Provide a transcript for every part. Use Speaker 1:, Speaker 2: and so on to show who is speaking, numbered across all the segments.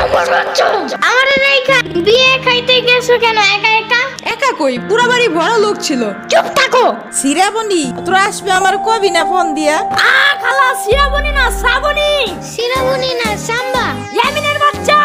Speaker 1: আমারে রেখা বিয়ে খাইতে গেছো কেন একা একা?
Speaker 2: একা কই, পুরা বাড়ি ভরা লোক ছিল।
Speaker 1: চুপ থাকো।
Speaker 2: শ্রাবণী, তোরা আসবে আমার কবি না ফোন দিয়া?
Speaker 1: খালা শ্রাবণী না শ্রাবণী। শ্রাবণী না সাম্বা। ইয়ামিনের বাচ্চা।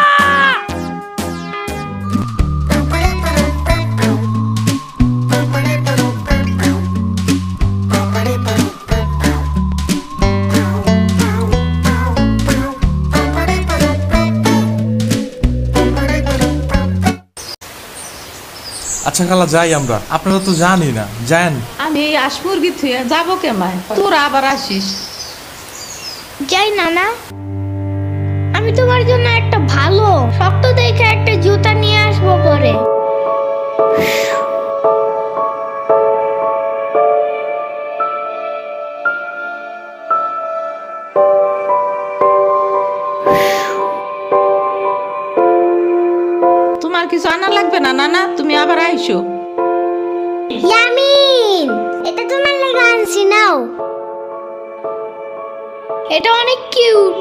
Speaker 3: আচ্ছা খালা যাই আমরা, আপনারা তো জানি না, যান।
Speaker 2: আমি আসমুরগি থুয়ে যাবো কেমায়, তোরা আবার আসিস।
Speaker 1: যাই নানা, আমি তোমার জন্য একটা ভালো শক্ত দেখে একটা জুতা নিয়ে আসবো পরে।
Speaker 2: তোমার কিছু আনা লাগবে না নানা, তুমি আবার আইসো।
Speaker 1: ইয়ামিন, এটা তোমার লাগা আনছি, নাও। এটা অনেক কিউট।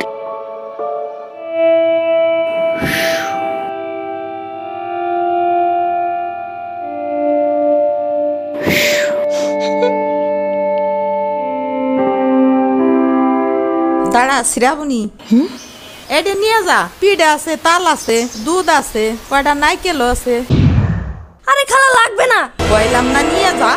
Speaker 2: দাঁড়া শ্রাবণী, এটা নিয়ে যা। পিঠা আছে, তাল আছে, দুধ আছে, কয়টা নাইকেল আছে।
Speaker 1: আরে খালা লাগবে না।
Speaker 2: কইলাম না নিয়ে যা।